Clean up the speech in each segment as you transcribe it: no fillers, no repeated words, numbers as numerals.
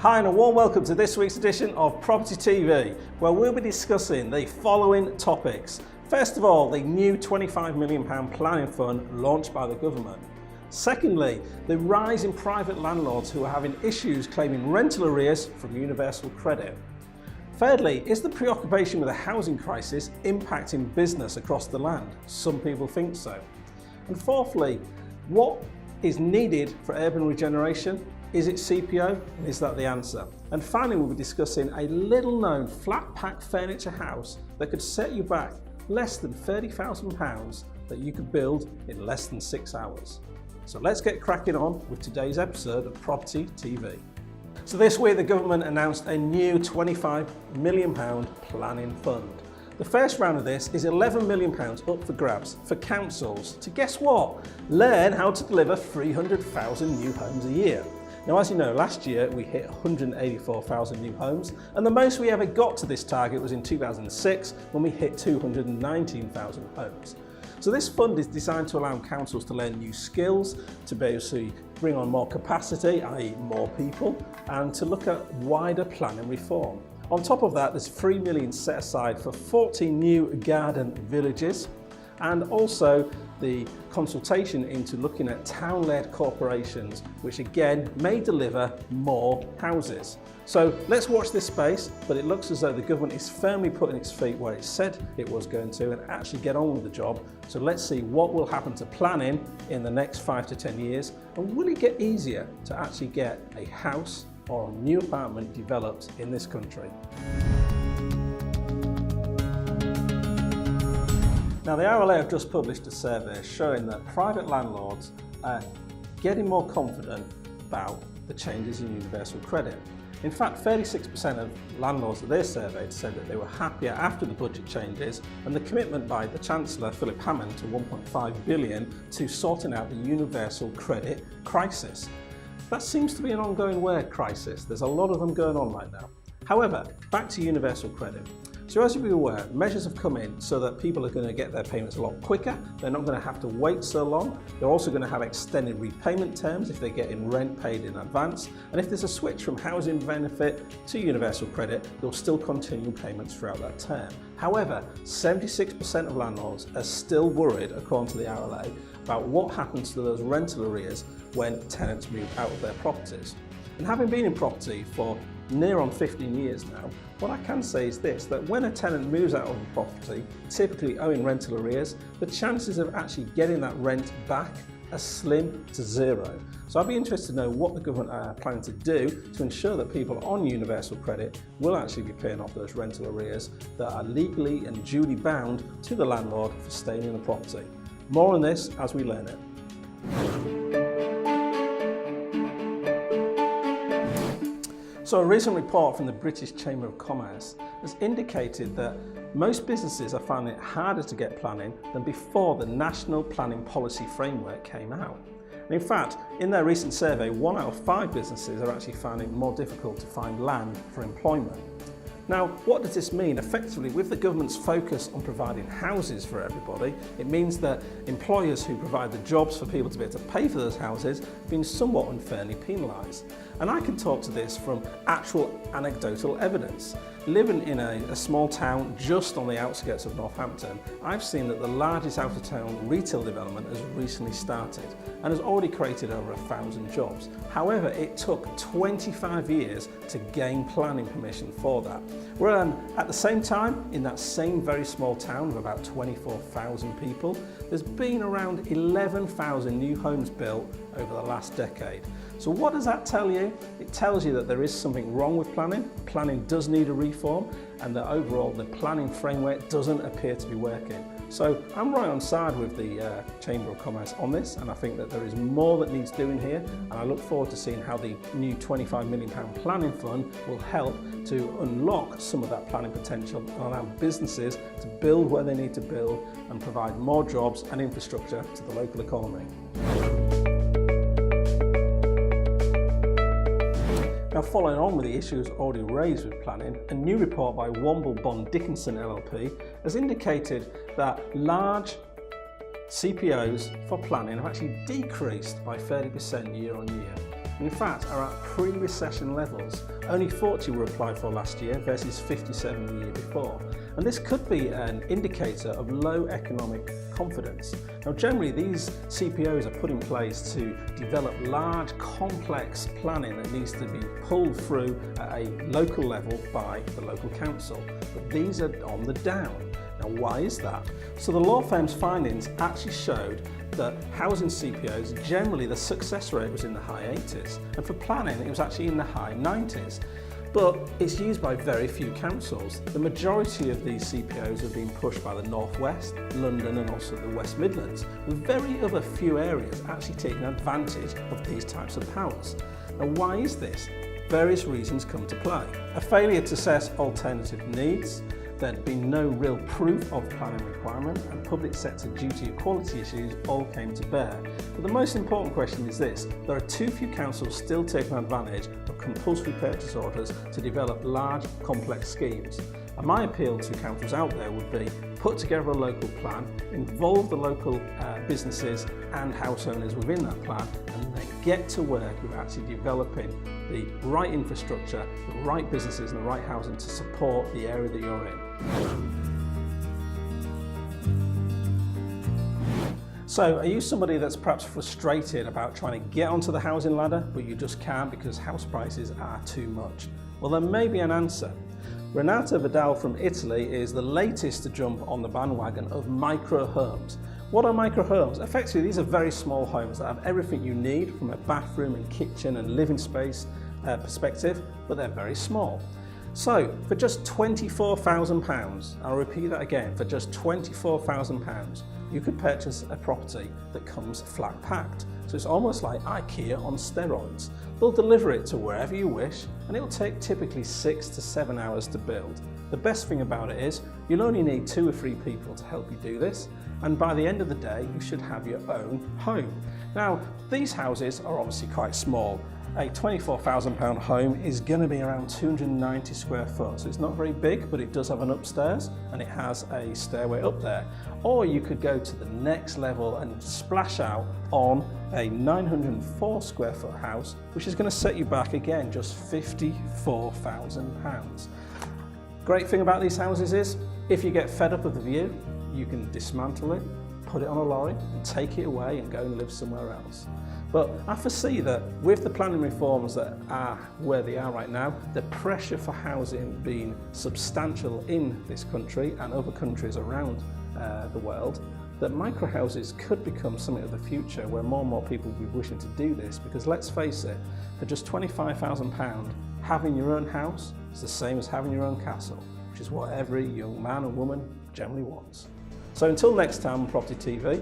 Hi and a warm welcome to this week's edition of Property TV, where we'll be discussing the following topics. First of all, the new £25 million planning fund launched by the government. Secondly, the rise in private landlords who are having issues claiming rental arrears from universal credit. Thirdly, is the preoccupation with the housing crisis impacting business across the land? Some people think so. And fourthly, what is needed for urban regeneration? Is it CPO? And is that the answer? And finally, we'll be discussing a little known flat pack furniture house that could set you back less than £30,000 that you could build in less than 6 hours. So let's get cracking on with today's episode of Property TV. So this week the government announced a new £25 million planning fund. The first round of this is £11 million up for grabs for councils to, guess what? Learn how to deliver 300,000 new homes a year. Now, as you know, last year we hit 184,000 new homes, and the most we ever got to this target was in 2006 when we hit 219,000 homes. So this fund is designed to allow councils to learn new skills, to basically bring on more capacity, i.e. more people, and to look at wider planning reform. On top of that, there's £3 million set aside for 14 new garden villages, and also the consultation into looking at town-led corporations, which again may deliver more houses. So let's watch this space, but it looks as though the government is firmly putting its feet where it said it was going to and actually get on with the job. So let's see what will happen to planning in the next 5 to 10 years, and will it get easier to actually get a house or a new apartment developed in this country. Now, the RLA have just published a survey showing that private landlords are getting more confident about the changes in universal credit. In fact, 36% of landlords that they surveyed said that they were happier after the budget changes and the commitment by the Chancellor, Philip Hammond, to £1.5 billion to sorting out the universal credit crisis. That seems to be an ongoing word, crisis. There's a lot of them going on right now. However, back to universal credit. So as you'll be aware, measures have come in so that people are going to get their payments a lot quicker. They're not going to have to wait so long. They're also going to have extended repayment terms if they're getting rent paid in advance. And if there's a switch from housing benefit to universal credit, they'll still continue payments throughout that term. However, 76% of landlords are still worried, according to the RLA, about what happens to those rental arrears when tenants move out of their properties. And having been in property for near on 15 years now, what I can say is this, that when a tenant moves out of a property, typically owing rental arrears, the chances of actually getting that rent back are slim to zero. So I'd be interested to know what the government are planning to do to ensure that people on universal credit will actually be paying off those rental arrears that are legally and duly bound to the landlord for staying in the property. More on this as we learn it. So a recent report from the British Chamber of Commerce has indicated that most businesses are finding it harder to get planning than before the National Planning Policy Framework came out. And in fact, in their recent survey, 1 out of 5 businesses are actually finding it more difficult to find land for employment. Now, what does this mean? Effectively, with the government's focus on providing houses for everybody, it means that employers who provide the jobs for people to be able to pay for those houses have been somewhat unfairly penalised. And I can talk to this from actual anecdotal evidence. Living in a small town just on the outskirts of Northampton, I've seen that the largest out-of-town retail development has recently started and has already created over 1,000 jobs. However, it took 25 years to gain planning permission for that. Whereas at the same time, in that same very small town of about 24,000 people, there's been around 11,000 new homes built over the last decade. So what does that tell you? It tells you that there is something wrong with planning. Planning does need a reform, and that overall the planning framework doesn't appear to be working. So I'm right on side with the Chamber of Commerce on this, and I think that there is more that needs doing here, and I look forward to seeing how the new £25 million planning fund will help to unlock some of that planning potential and allow businesses to build where they need to build and provide more jobs and infrastructure to the local economy. Now, following on with the issues already raised with planning, a new report by Womble Bond Dickinson LLP has indicated that large CPOs for planning have actually decreased by 30% year on year. in fact are at pre-recession levels. Only 40 were applied for last year versus 57 the year before. And this could be an indicator of low economic confidence. Now generally these CPOs are put in place to develop large complex planning that needs to be pulled through at a local level by the local council. But these are on the down. Now why is that? So the law firm's findings actually showed that housing CPOs, generally the success rate was in the high 80s, and for planning it was actually in the high 90s. But it's used by very few councils. The majority of these CPOs are being pushed by the North West, London and also the West Midlands, with very other few areas actually taking advantage of these types of powers. Now why is this? Various reasons come to play. A failure to assess alternative needs, there'd been no real proof of planning requirement, and public sector duty equality issues all came to bear. But the most important question is this: there are too few councils still taking advantage of compulsory purchase orders to develop large, complex schemes. And my appeal to councils out there would be put together a local plan, involve the local businesses and house owners within that plan, and then get to work with actually developing the right infrastructure, the right businesses and the right housing to support the area that you're in. So are you somebody that's perhaps frustrated about trying to get onto the housing ladder, but you just can't because house prices are too much? Well, there may be an answer. Renata Vidal from Italy is the latest to jump on the bandwagon of micro homes. What are micro homes? Effectively, these are very small homes that have everything you need from a bathroom and kitchen and living space perspective, but they're very small. So for just £24,000, I'll repeat that again, for just £24,000, you could purchase a property that comes flat packed. So it's almost like IKEA on steroids. They'll deliver it to wherever you wish, and it'll take typically 6 to 7 hours to build. The best thing about it is you'll only need 2 or 3 people to help you do this, and by the end of the day you should have your own home. Now these houses are obviously quite small. A £24,000 home is going to be around 290 square foot, so it's not very big, but it does have an upstairs and it has a stairway up there. Or you could go to the next level and splash out on a 904 square foot house, which is going to set you back again just £54,000. Great thing about these houses is, if you get fed up of the view, you can dismantle it, put it on a lorry and take it away and go and live somewhere else. But I foresee that with the planning reforms that are where they are right now, the pressure for housing being substantial in this country and other countries around the world, that micro houses could become something of the future where more and more people will be wishing to do this, because let's face it, for just £25,000, having your own house is the same as having your own castle, which is what every young man and woman generally wants. So until next time on Property TV,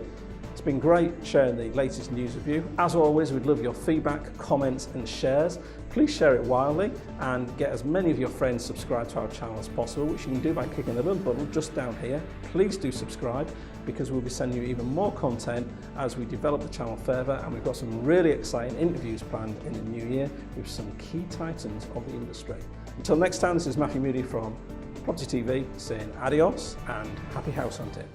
it's been great sharing the latest news with you. As always, we'd love your feedback, comments and shares. Please share it widely and get as many of your friends subscribed to our channel as possible, which you can do by clicking the little button just down here. Please do subscribe, because we'll be sending you even more content as we develop the channel further, and we've got some really exciting interviews planned in the new year with some key titans of the industry. Until next time, this is Matthew Moody from Property TV saying adios and happy house hunting.